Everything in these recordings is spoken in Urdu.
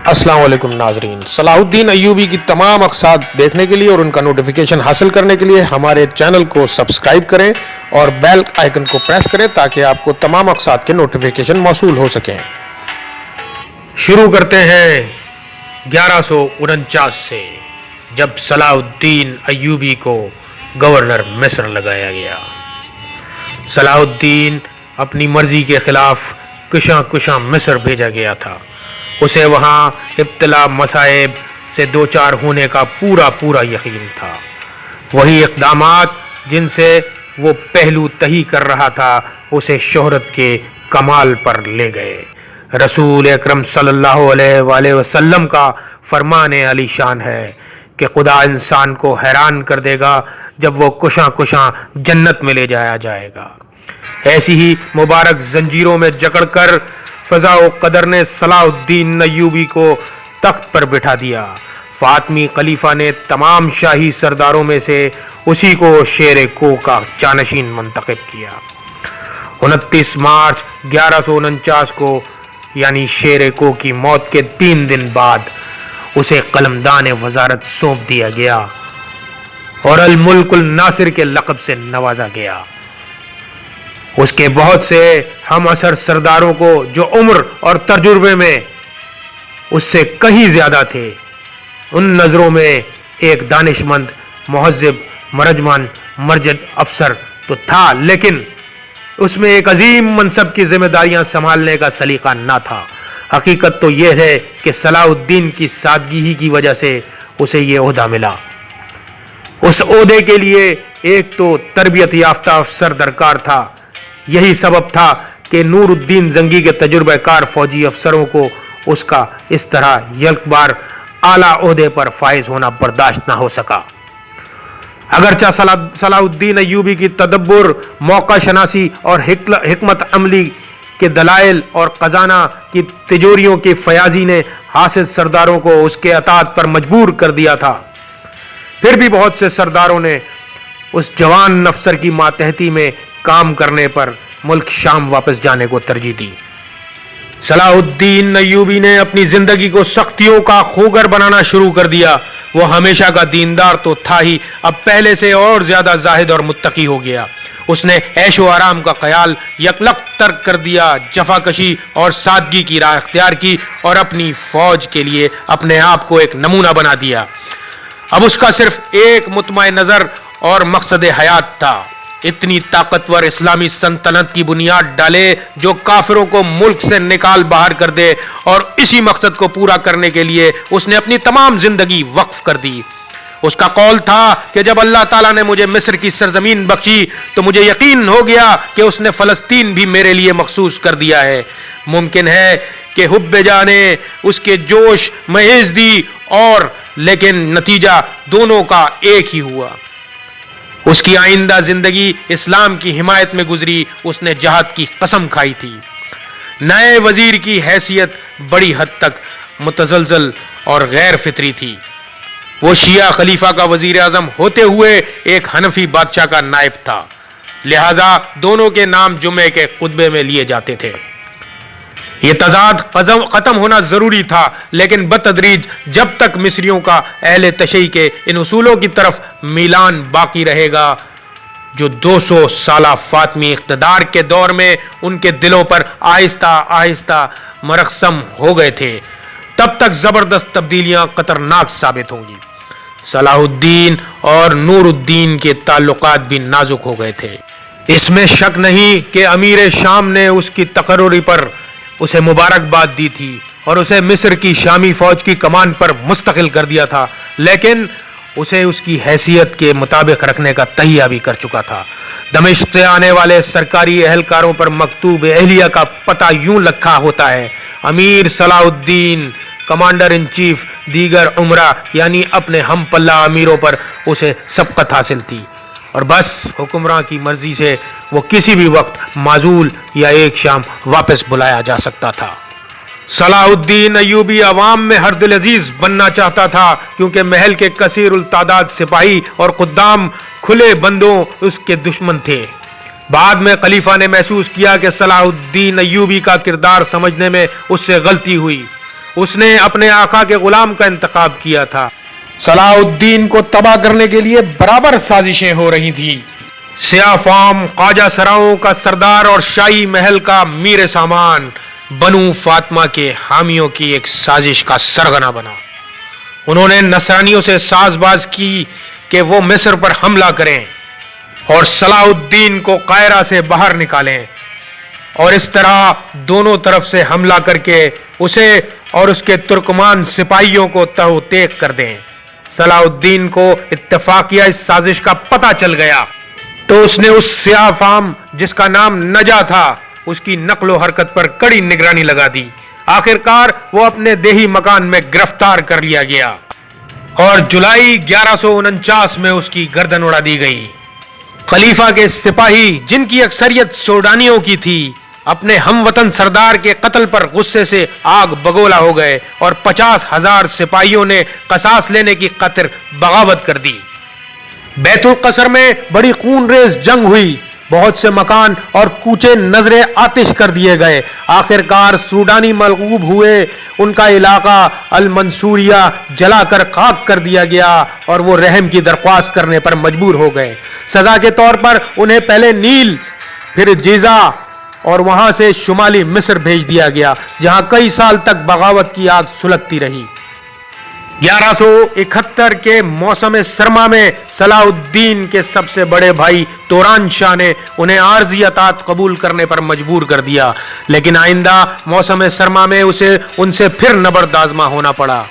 السلام علیکم ناظرین، صلاح الدین ایوبی کی تمام اقساط دیکھنے کے لیے اور ان کا نوٹیفیکیشن حاصل کرنے کے لیے ہمارے چینل کو سبسکرائب کریں اور بیل آئیکن کو پریس کریں تاکہ آپ کو تمام اقساط کے نوٹیفیکیشن موصول ہو سکیں۔ شروع کرتے ہیں 1149 سے، جب صلاح الدین ایوبی کو گورنر مصر لگایا گیا۔ صلاح الدین اپنی مرضی کے خلاف کشاں مصر بھیجا گیا تھا۔ اسے وہاں ابتلا مصائب سے دوچار ہونے کا پورا یقین تھا۔ وہی اقدامات جن سے وہ پہلو تہی کر رہا تھا اسے شہرت کے کمال پر لے گئے۔ رسول اکرم صلی اللہ علیہ وآلہ وسلم کا فرمان علی شان ہے کہ خدا انسان کو حیران کر دے گا جب وہ کشاں جنت میں لے جایا جائے گا۔ ایسی ہی مبارک زنجیروں میں جکڑ کر فضا و قدر نے صلاح الدین ایوبی کو تخت پر بٹھا دیا۔ فاطمی خلیفہ نے تمام شاہی سرداروں میں سے اسی کو شیر کو کا جانشین منتخب کیا۔ 29 مارچ 1149 کو یعنی شیر کو کی موت کے 3 دن بعد اسے قلمدان وزارت سونپ دیا گیا اور الملک الناصر کے لقب سے نوازا گیا۔ اس کے بہت سے ہم عصر سرداروں کو جو عمر اور تجربے میں اس سے کہیں زیادہ تھے، ان نظروں میں ایک دانش مند، مہذب، مرجمان، مرجد افسر تو تھا، لیکن اس میں ایک عظیم منصب کی ذمہ داریاں سنبھالنے کا سلیقہ نہ تھا۔ حقیقت تو یہ ہے کہ صلاح الدین کی سادگی ہی کی وجہ سے اسے یہ عہدہ ملا۔ اس عہدے کے لیے ایک تو تربیت یافتہ افسر درکار تھا۔ یہی سبب تھا کہ نور الدین زنگی کے تجربہ کار فوجی افسروں کو اس کا اس طرح یک بار اعلیٰ عہدے پر فائز ہونا برداشت نہ ہو سکا۔ اگرچہ صلاح الدین ایوبی کی تدبر، موقع شناسی اور حکمت عملی کے دلائل اور خزانہ کی تجوریوں کی فیاضی نے حاصل سرداروں کو اس کے اطاعت پر مجبور کر دیا تھا، پھر بھی بہت سے سرداروں نے اس جوان افسر کی ماتحتی میں کام کرنے پر ملک شام واپس جانے کو ترجیح دی۔ صلاح الدین ایوبی نے اپنی زندگی کو سختیوں کا خوگر بنانا شروع کر دیا۔ وہ ہمیشہ کا دیندار تو تھا ہی، اب پہلے سے اور زیادہ زاہد اور متقی ہو گیا۔ اس نے عیش و آرام کا خیال یکلق ترک کر دیا، جفا کشی اور سادگی کی راہ اختیار کی اور اپنی فوج کے لیے اپنے آپ کو ایک نمونہ بنا دیا۔ اب اس کا صرف ایک مطمع نظر اور مقصد حیات تھا، اتنی طاقتور اسلامی سلطنت کی بنیاد ڈالے جو کافروں کو ملک سے نکال باہر کر دے، اور اسی مقصد کو پورا کرنے کے لیے اس نے اپنی تمام زندگی وقف کر دی۔ اس کا قول تھا کہ جب اللہ تعالیٰ نے مجھے مصر کی سرزمین بخشی تو مجھے یقین ہو گیا کہ اس نے فلسطین بھی میرے لیے مخصوص کر دیا ہے۔ ممکن ہے کہ حب جاں نے اس کے جوش میں عز دی، اور لیکن نتیجہ دونوں کا ایک ہی ہوا۔ اس کی آئندہ زندگی اسلام کی حمایت میں گزری۔ اس نے جہاد کی قسم کھائی تھی۔ نئے وزیر کی حیثیت بڑی حد تک متزلزل اور غیر فطری تھی۔ وہ شیعہ خلیفہ کا وزیر اعظم ہوتے ہوئے ایک حنفی بادشاہ کا نائب تھا، لہذا دونوں کے نام جمعے کے خطبے میں لیے جاتے تھے۔ یہ تضاد ختم ہونا ضروری تھا، لیکن بتدریج جب تک مصریوں کا اہل تشیع کے ان اصولوں کی طرف میلان باقی رہے گا جو 200 سالہ فاطمی اقتدار کے دور میں ان کے دلوں پر آہستہ مرسوم ہو گئے تھے، تب تک زبردست تبدیلیاں خطرناک ثابت ہوں گی۔ صلاح الدین اور نور الدین کے تعلقات بھی نازک ہو گئے تھے۔ اس میں شک نہیں کہ امیر شام نے اس کی تقرری پر اسے مبارکباد دی تھی اور اسے مصر کی شامی فوج کی کمان پر مستقل کر دیا تھا، لیکن اسے اس کی حیثیت کے مطابق رکھنے کا تہیہ بھی کر چکا تھا۔ دمشق سے آنے والے سرکاری اہلکاروں پر مکتوب اہلیہ کا پتہ یوں لکھا ہوتا ہے: امیر صلاح الدین، کمانڈر ان چیف۔ دیگر عمرہ یعنی اپنے ہم پلہ امیروں پر اسے سبقت حاصل تھی، اور بس حکمراں کی مرضی سے وہ کسی بھی وقت معزول یا ایک شام واپس بلایا جا سکتا تھا۔ صلاح الدین ایوبی عوام میں ہر دل عزیز بننا چاہتا تھا، کیونکہ محل کے کثیر التعداد سپاہی اور خدام کھلے بندوں اس کے دشمن تھے۔ بعد میں خلیفہ نے محسوس کیا کہ صلاح الدین ایوبی کا کردار سمجھنے میں اس سے غلطی ہوئی۔ اس نے اپنے آقا کے غلام کا انتخاب کیا تھا۔ صلاح الدین کو تباہ کرنے کے لیے برابر سازشیں ہو رہی تھیں۔ سیاہ فام خواجہ سراؤں کا سردار اور شاہی محل کا میر سامان بنو فاطمہ کے حامیوں کی ایک سازش کا سرغنہ بنا۔ انہوں نے نصرانیوں سے ساز باز کی کہ وہ مصر پر حملہ کریں اور صلاح الدین کو قاہرہ سے باہر نکالیں، اور اس طرح دونوں طرف سے حملہ کر کے اسے اور اس کے ترکمان سپاہیوں کو تہ و تیغ کر دیں۔ صلاح الدین کو اتفاقیہ اس سازش کا پتہ چل گیا تو اس نے اس سیاہ فام جس کا نام نجا تھا اس کی نقل و حرکت پر کڑی نگرانی لگا دی۔ آخر کار وہ اپنے دیہی مکان میں گرفتار کر لیا گیا اور جولائی 1149 میں اس کی گردن اڑا دی گئی۔ خلیفہ کے سپاہی جن کی اکثریت سوڈانیوں کی تھی اپنے ہم وطن سردار کے قتل پر غصے سے آگ بگولا ہو گئے اور 50,000 سپاہیوں نے قصاص لینے کی خاطر بغاوت کر دی۔ بیت القصر میں بڑی خون ریز جنگ ہوئی، بہت سے مکان اور کوچے نظر آتش کر دیے گئے۔ آخر کار سوڈانی مغلوب ہوئے، ان کا علاقہ المنصوریہ جلا کر خاک کر دیا گیا اور وہ رحم کی درخواست کرنے پر مجبور ہو گئے۔ سزا کے طور پر انہیں پہلے نیل، پھر جیزہ اور وہاں سے شمالی مصر بھیج دیا گیا، جہاں کئی سال تک بغاوت کی آگ سلگتی رہی۔ 1171 کے موسم سرما میں صلاح الدین کے سب سے بڑے بھائی توران شاہ نے انہیں عارضی اطاعت قبول کرنے پر مجبور کر دیا، لیکن آئندہ موسم سرما میں اسے ان سے پھر نبرد آزما ہونا پڑا۔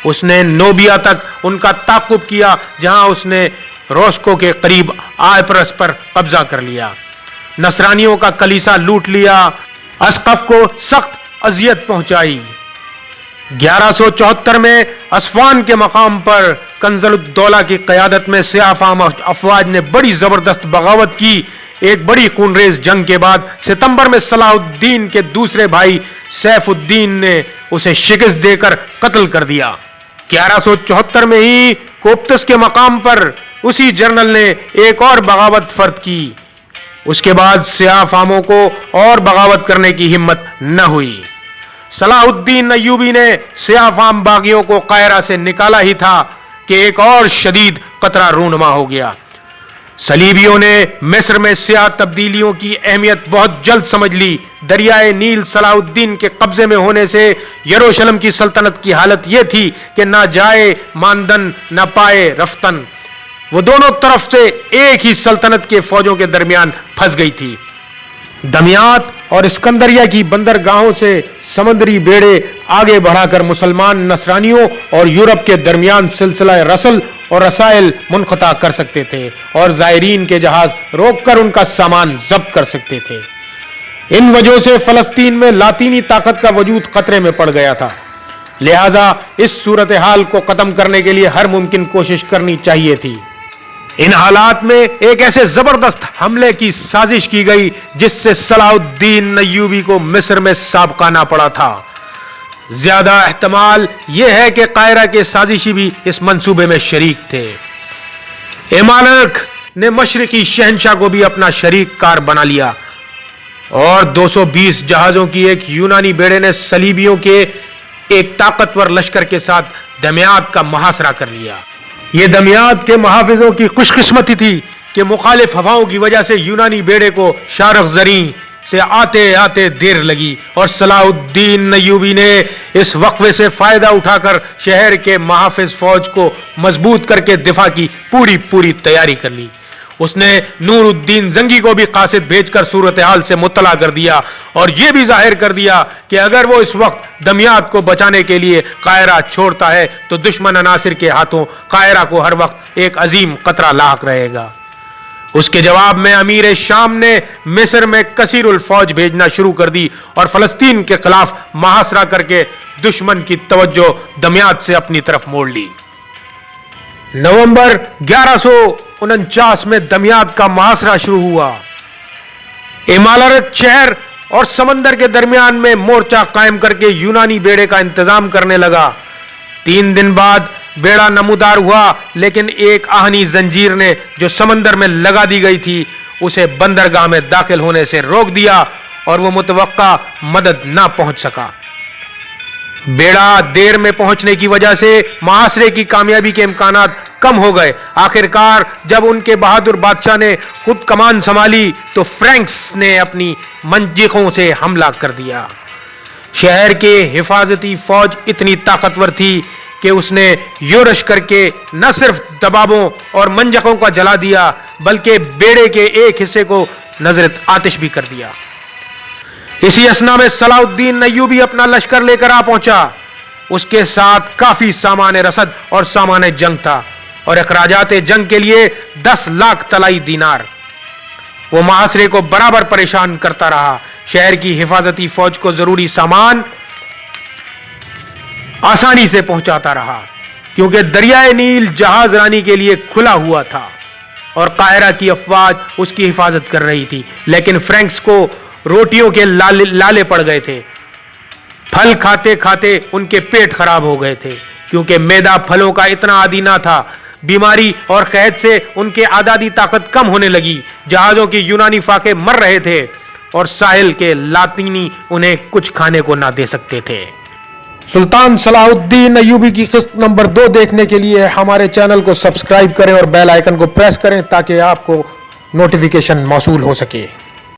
اس نے نوبیا تک ان کا تعاقب کیا، جہاں اس نے روسکو کے قریب آئپرس پر قبضہ کر لیا، نصرانیوں کا کلیسا لوٹ لیا، اسقف کو سخت اذیت پہنچائی۔ 1174 میں اسفان کے مقام پر کنزل الدولہ کی قیادت میں سیاہ فام افواج نے بڑی زبردست بغاوت کی۔ ایک بڑی خونریز جنگ کے بعد ستمبر میں صلاح الدین کے دوسرے بھائی سیف الدین نے اسے شکست دے کر قتل کر دیا۔ 1174 میں ہی کوپتس کے مقام پر اسی جنرل نے ایک اور بغاوت فرد کی۔ اس کے بعد سیاہ فاموں کو اور بغاوت کرنے کی ہمت نہ ہوئی۔ صلاح الدین ایوبی نے سیاہ فام باغیوں کو قاہرہ سے نکالا ہی تھا کہ ایک اور شدید قطرہ رونما ہو گیا۔ صلیبیوں نے مصر میں سیاہ تبدیلیوں کی اہمیت بہت جلد سمجھ لی۔ دریائے نیل صلاح الدین کے قبضے میں ہونے سے یروشلم کی سلطنت کی حالت یہ تھی کہ نہ جائے ماندن نہ پائے رفتن، وہ دونوں طرف سے ایک ہی سلطنت کے فوجوں کے درمیان پھنس گئی تھی۔ دمیات اور اسکندریہ کی بندرگاہوں سے سمندری بیڑے آگے بڑھا کر مسلمان نصرانیوں اور یورپ کے درمیان سلسلہ رسل اور رسائل منقطع کر سکتے تھے اور زائرین کے جہاز روک کر ان کا سامان ضبط کر سکتے تھے۔ ان وجہوں سے فلسطین میں لاطینی طاقت کا وجود خطرے میں پڑ گیا تھا، لہذا اس صورتحال کو ختم کرنے کے لیے ہر ممکن کوشش کرنی چاہیے تھی۔ ان حالات میں ایک ایسے زبردست حملے کی سازش کی گئی جس سے صلاح الدین ایوبی کو مصر میں سابقہ پڑا تھا۔ زیادہ احتمال یہ ہے کہ قاہرہ کے سازشی بھی اس منصوبے میں شریک تھے۔ ایمالرک نے مشرقی شہنشاہ کو بھی اپنا شریک کار بنا لیا اور 220 جہازوں کی ایک یونانی بیڑے نے صلیبیوں کے ایک طاقتور لشکر کے ساتھ دمیات کا محاصرہ کر لیا۔ یہ دمیات کے محافظوں کی خوش قسمتی تھی کہ مخالف ہواؤں کی وجہ سے یونانی بیڑے کو شارق زریں سے آتے آتے دیر لگی اور صلاح الدین ایوبی نے اس وقفے سے فائدہ اٹھا کر شہر کے محافظ فوج کو مضبوط کر کے دفاع کی پوری تیاری کر لی۔ اس نے نور الدین زنگی کو بھی قاصد بھیج کر صورتحال سے مطلع کر دیا اور یہ بھی ظاہر کر دیا کہ اگر وہ اس وقت دمیات کو بچانے کے لیے قاہرہ چھوڑتا ہے تو دشمن عناصر کے ہاتھوں قاہرہ کو ہر وقت ایک عظیم خطرہ لاحق رہے گا۔ اس کے جواب میں امیر شام نے مصر میں کثیر الفوج بھیجنا شروع کر دی اور فلسطین کے خلاف محاصرہ کر کے دشمن کی توجہ دمیات سے اپنی طرف موڑ لی۔ نومبر 1149 میں دمیات کا محاصرہ شروع ہوا۔ ایمالرک شہر اور سمندر کے درمیان میں مورچہ قائم کر کے یونانی بیڑے کا انتظام کرنے لگا۔ 3 دن بعد بیڑا نمودار ہوا، لیکن ایک آہنی زنجیر نے جو سمندر میں لگا دی گئی تھی اسے بندرگاہ میں داخل ہونے سے روک دیا اور وہ متوقع مدد نہ پہنچ سکا۔ بیڑا دیر میں پہنچنے کی وجہ سے محاصرے کی کامیابی کے امکانات کم ہو گئے۔ آخرکار جب ان کے بہادر بادشاہ نے خود کمان سنبھالی تو فرینکس نے اپنی منجنیقوں سے حملہ کر دیا۔ شہر کے حفاظتی فوج اتنی طاقتور تھی کہ اس نے یورش کر کے نہ صرف دبابوں اور منجنیقوں کا جلا دیا بلکہ بیڑے کے ایک حصے کو نذر آتش بھی کر دیا۔ اسی اثنا میں صلاح الدین ایوبی اپنا لشکر لے کر آ پہنچا۔ اس کے ساتھ کافی سامان رسد اور سامان جنگ تھا اور اخراجات جنگ کے لیے 10 لاکھ طلائی دینار۔ وہ محاصرے کو برابر پریشان کرتا رہا۔ شہر کی حفاظتی فوج کو ضروری سامان آسانی سے پہنچاتا رہا کیونکہ دریائے نیل جہاز رانی کے لیے کھلا ہوا تھا اور قاہرہ کی افواج اس کی حفاظت کر رہی تھی۔ لیکن فرینکس کو روٹیوں کے لالے پڑ گئے تھے۔ پھل کھاتے کھاتے ان کے پیٹ خراب ہو گئے تھے کیونکہ میدا پھلوں کا اتنا عادی نہ تھا۔ بیماری اور قحط سے ان کے اعدادی طاقت کم ہونے لگی۔ جہازوں کی یونانی فاقے مر رہے تھے اور ساحل کے لاطینی انہیں کچھ کھانے کو نہ دے سکتے تھے۔ سلطان صلاح الدین ایوبی کی قسط نمبر 2 دیکھنے کے لیے ہمارے چینل کو سبسکرائب کریں اور بیل آئیکن کو پریس کریں تاکہ آپ کو نوٹیفیکیشن موصول ہو سکے۔